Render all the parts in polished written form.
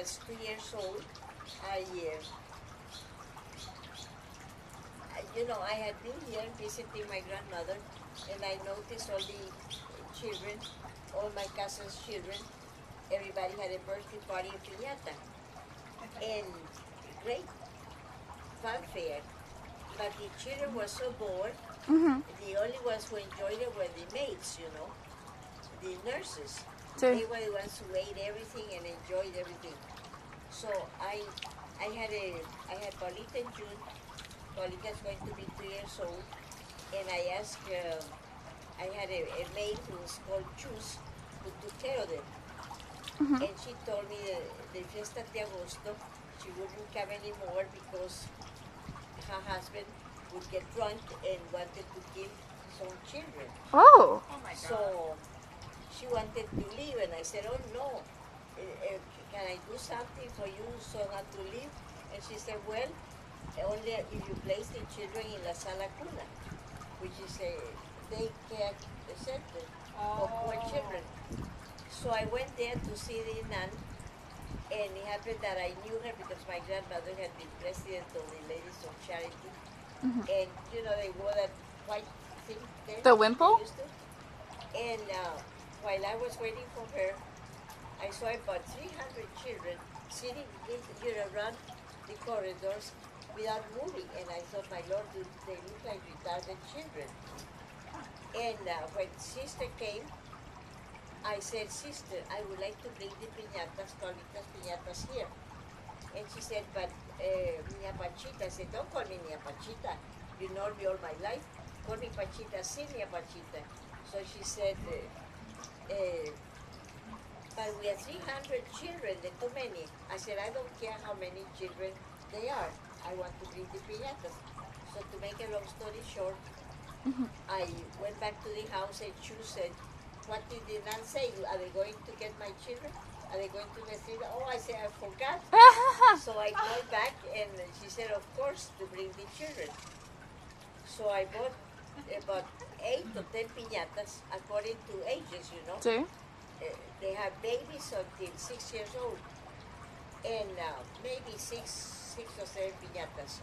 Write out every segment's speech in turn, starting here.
was 2 years old, I had been here visiting my grandmother, and I noticed all the children, all my cousins' children, everybody had a birthday party in Pinata, and great fanfare. But the children were so bored. Mhm. The only ones who enjoyed it were the maids, the nurses. Sí. They were the ones who ate everything and enjoyed everything. So I had Paulita in June. Paulita's going to be 2 years old, and I asked. I had a maid who was called Chus, who took care of them, Mhm. and she told me the fiesta de agosto she wouldn't come anymore because her husband would get drunk and wanted to kill some children. Oh. Oh my God. So she wanted to leave, and I said, "Oh no, can I do something for you so not to leave?" And she said, "Well, only if you place the children in la sala cuna, which is a daycare center for poor children." So I went there to see the nun, and it happened that I knew her because my grandmother had been president of the Ladies of Charity, Mhm. and they wore that white thing there. The wimple? they used to. And while I was waiting for her, I saw about 300 children sitting around the corridors without moving, and I thought, my Lord, they look like retarded children. And when sister came, I said, "Sister, I would like to bring the piñatas, Paulita's piñatas here." And she said, "But Nia Pachita." I said, "Don't call me Nia Pachita. You know me all my life. Call me Pachita, sí, Nia Pachita." So she said, "But we have 300 children, they're too many." I said, "I don't care how many children they are. I want to bring the piñatas." So to make a long story short, Mhm. I went back to the house, and Chu said, "What did the nun say? Are they going to get my children? Are they going to receive?" Oh, I said, "I forgot." So I called back, and she said, "Of course, to bring the children." So I bought about 8 or 10 piñatas according to ages, Sí. They have babies until 6 years old, and maybe six or 7 piñatas.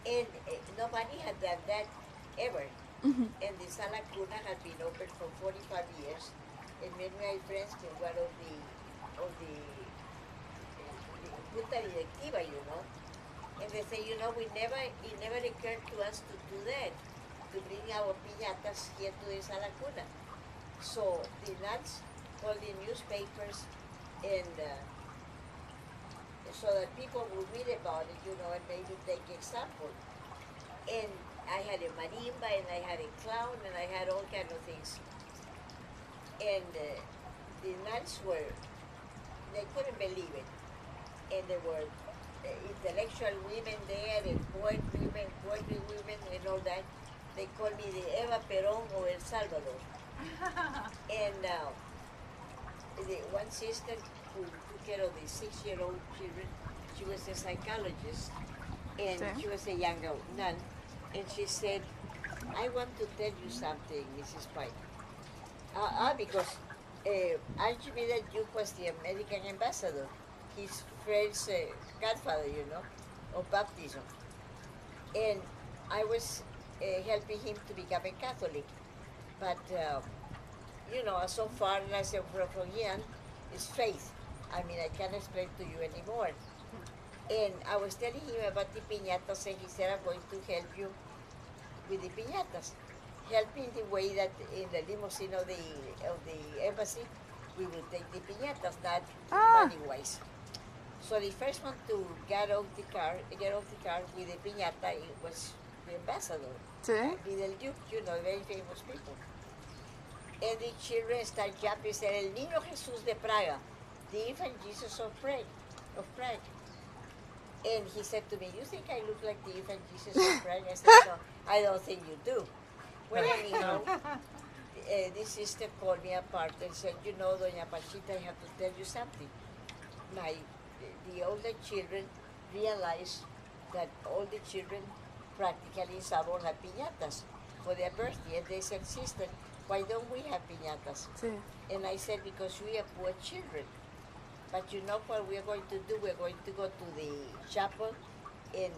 And nobody had done that ever. Mhm. And the Sala Cuna had been open for 45 years. And many of my friends were one of the Junta Directiva, And they say, it never occurred to us to do that, to bring our piñatas here to the Sala Cuna. So the nuns called the newspapers, and so that people would read about it, and maybe take example. And I had a marimba, and I had a clown, and I had all kind of things. And the nuns they couldn't believe it. And there were intellectual women there, and poetry women, and all that. They called me the Eva Perón of El Salvador. And the one sister who took care of the 6-year-old children, she was a psychologist, and Sí. she was a young nun, and she said, "I want to tell you something, Mrs. Pike." Because Archibald Duke was the American ambassador, his friend's godfather, of baptism. And I was helping him to become a Catholic. But, so far as from here is faith. I mean, I can't explain to you anymore. And I was telling him about the piñatas, and he said, "I'm going to help you with the piñatas." Help me in the way that in the limousine of the embassy, we will take the piñatas, not money-wise. So the first one to get off the car with the piñata, it was the ambassador, Sí. Vidal Duke, very famous people. And the children start jumping, said, "El Niño Jesús de Praga, the infant Jesus of Prague." And he said to me, "You think I look like the infant Jesus of Prague?" I said, "No, I don't think you do." Well, anyhow, this sister called me apart and said, "Doña Pachita, I have to tell you something. The older children realized that all the children practically in Sabor have piñatas for their birthday. And they said, 'Sister, why don't we have piñatas?' Sí. And I said, 'Because we are poor children.' But you know what we're going to do? We're going to go to the chapel and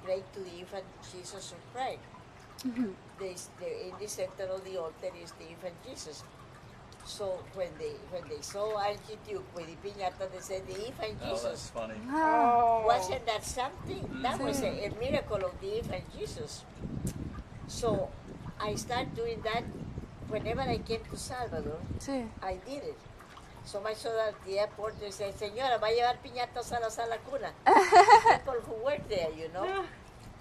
pray to the infant Jesus of Christ. Mhm. In the center of the altar is the infant Jesus. So when they saw Angie Duke with the piñata, they said the infant Oh, that's Jesus. funny. Ah, Wasn't that something? That was Sí. a miracle of the infant Jesus. So I started doing that whenever I came to Salvador. sí. I did it. So much so that the airport they said, Señora, va a llevar piñatas a la sala cuna. People who work there, you know.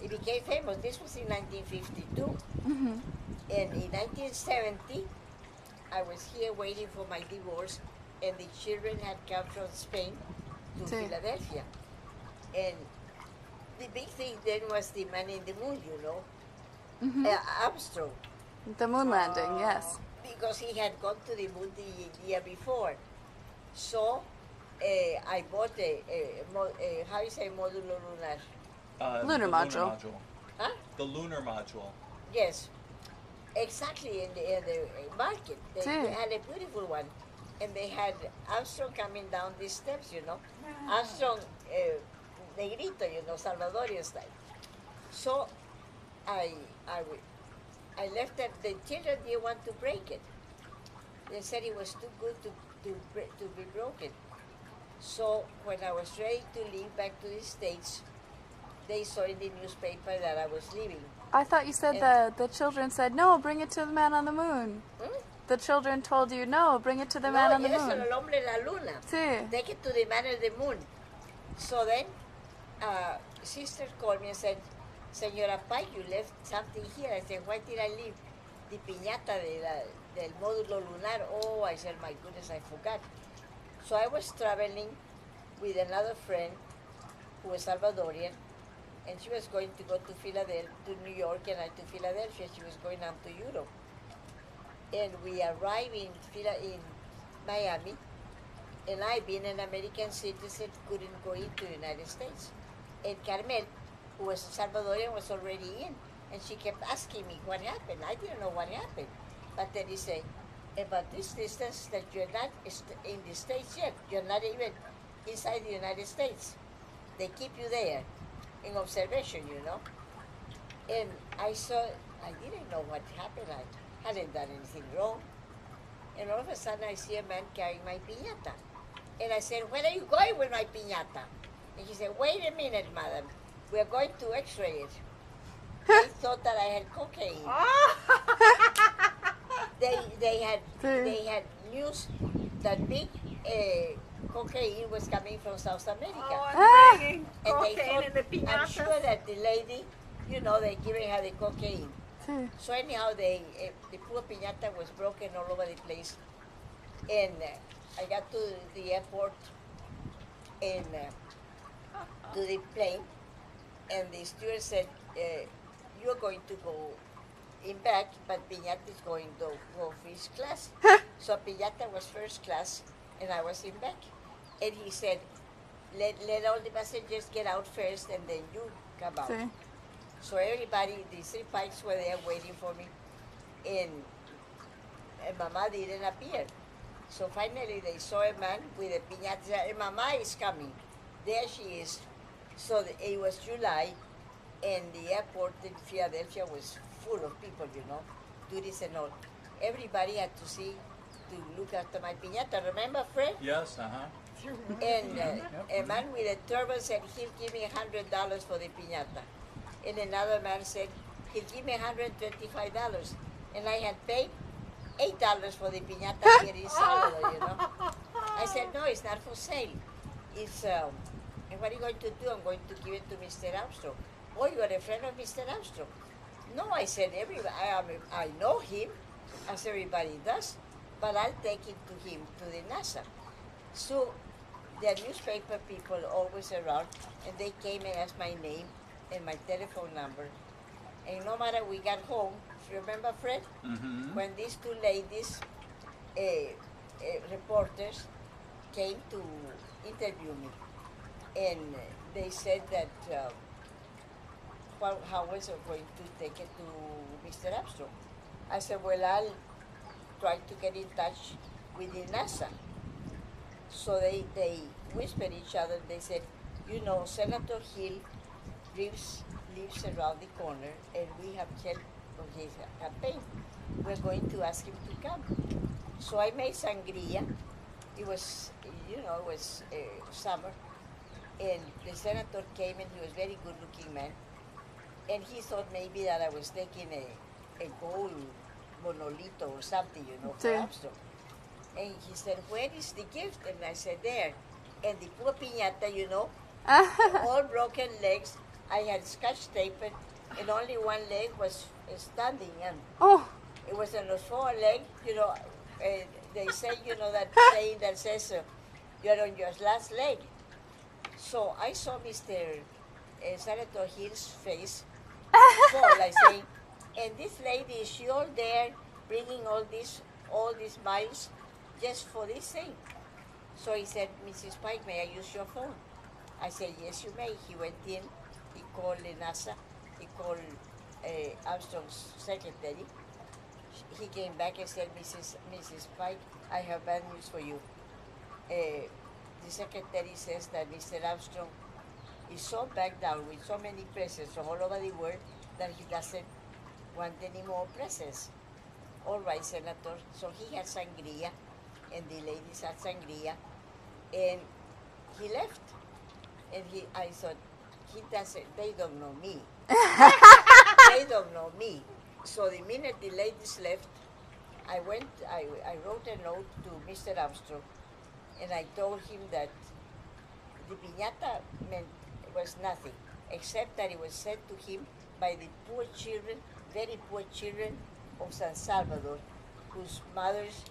It became famous. This was in 1952. Mhm. And in 1970, I was here waiting for my divorce, and the children had come from Spain to Sí. Philadelphia. And the big thing then was the man in the moon, you know, Mhm. Armstrong, The moon landing, yes. because he had gone to the moon the year before. So I bought how you say modulo lunar? Lunar The module. Huh? The lunar module. Yes, exactly in the market. They Sí. had a beautiful one, and they had Armstrong coming down these steps, you know. Armstrong, negrito, you know, Salvadorian style. So I, I, w- I left it. The children didn't want to break it. They said it was too good to be broken. So when I was ready to leave back to the States, they saw in the newspaper that I was leaving. I thought you said And- the children said, no, bring it to the man on the moon. Hmm? The children told you, no, bring it to the man on the yes, moon. el hombre en la luna. Sí. Take it to the man on the moon. So then, sister called me and said, Señora Pike, you left something here. I said, why did I leave? The piñata del módulo lunar. Oh, I said, my goodness, I forgot. So I was traveling with another friend who was Salvadorian, and she was going to go to Philadelphia, to New York, and I to Philadelphia. She was going on to Europe. And we arrived in Miami, and I, being an American citizen, couldn't go into the United States. And Carmel, who was a Salvadorian, was already in, and she kept asking me what happened. I didn't know what happened. But then he said, about this distance that you're not in the States yet, you're not even inside the United States. They keep you there in observation, you know. And I didn't know what happened. I hadn't done anything wrong. And all of a sudden I see a man carrying my piñata. And I said, where are you going with my piñata? And he said, wait a minute, madam. We're going to x-ray it. They thought that I had cocaine. They had news that big cocaine was coming from South America. Ah. I'm bringing And they cocaine thought, in the I'm piñatas. sure that the lady, you know, they giving her the cocaine. Sí. So anyhow, the poor piñata was broken all over the place. And I got to the airport and to the plane, and the steward said, you're going to go in back, but piñata is going to go first class. So piñata was first class, and I was in back. And he said, let all the passengers get out first, and then you come out. Sí. So everybody, the three pikes were there waiting for me, and Mama didn't appear. So finally they saw a man with a piñata. Said, Mama is coming. There she is. So it was July, and the airport in Philadelphia was full of people, you know, tourists and all. Everybody had to look after my piñata. Remember, Fred? Yes, And a man with a turban said, he'll give me $100 for the piñata. And another man said, he'll give me $125. And I had paid $8 for the piñata here in Salvador, you know. I said, no, it's not for sale. It's, and what are you going to do? I'm going to give it to Mr. Armstrong. Oh, you are a friend of Mr. Armstrong? No, I said, I know him, as everybody does, but I'll take it to him, to the NASA. So there are newspaper people always around, and they came and asked my name and my telephone number. And no matter we got home, remember, Fred? Mm-hmm. When these two ladies, reporters, came to interview me, and they said that how was I going to take it to Mr. Armstrong? I said, well, I'll try to get in touch with the NASA. So they whispered each other. They said, you know, Senator Hill lives around the corner, and we have help on his campaign. We're going to ask him to come. So I made sangria. It was, it was summer, and the senator came, and he was a very good-looking man, and he thought maybe that I was taking a gold monolito or something, for Sí. Armstrong. And he said, where is the gift? And I said, there. And the poor piñata, all broken legs. I had scotch taped, and only one leg was standing. And Oh, it was on the four leg, they say, that saying that says, you're on your last leg. So I saw Mr. Senator Hill's face fall, like saying, and this lady, is she all there bringing all these miles just for this thing? So he said, Mrs. Pike, may I use your phone? I said, yes, you may. He went in, he called the NASA, he called Armstrong's secretary. He came back and said, Mrs. Pike, I have bad news for you. The secretary says that Mr. Armstrong is so backed down with so many presents from all over the world that he doesn't want any more presents. All right, Senator. So he had sangria, and the ladies had sangria, and he left. And I thought, they don't know me. They don't know me. So the minute the ladies left, I wrote a note to Mr. Armstrong, and I told him that the piñata was nothing, except that it was sent to him by the poor children, very poor children of San Salvador, whose mothers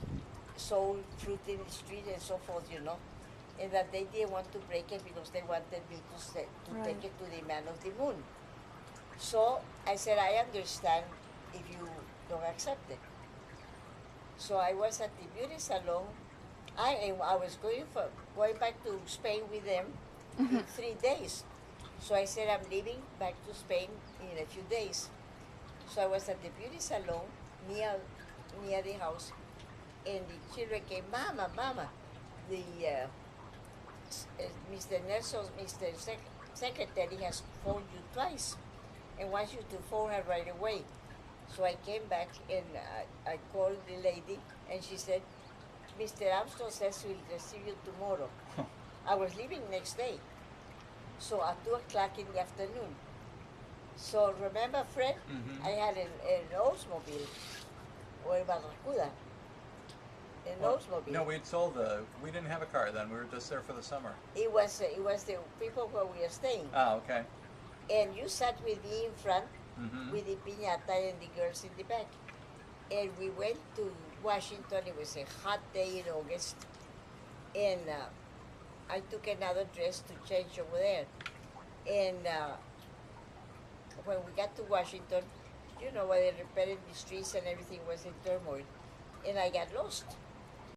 sold fruit in the street and so forth, and that they didn't want to break it because they wanted me to Right. take it to the man of the moon. So I said, I understand if you don't accept it. So I was at the beauty salon. I was going back to Spain with them in 3 days. So I said, I'm leaving back to Spain in a few days. So I was at the beauty salon near the house, and the children came, Mama, the Mr. Nelson's, Secretary has phoned you twice and wants you to phone her right away. So I came back, and I called the lady, and she said, Mr. Armstrong says he'll receive you tomorrow. I was leaving next day, so at 2 o'clock in the afternoon. So remember, Fred, I had an Oldsmobile, or a Barracuda, an Oldsmobile. No, we didn't have a car then. We were just there for the summer. It was the people where we are staying. Oh, okay. And you sat with me in front, Mm-hmm. with the piñata and the girls in the back. And we went to Washington. It was a hot day in August. And I took another dress to change over there. And when we got to Washington, where they repaired the streets and everything was in turmoil. And I got lost.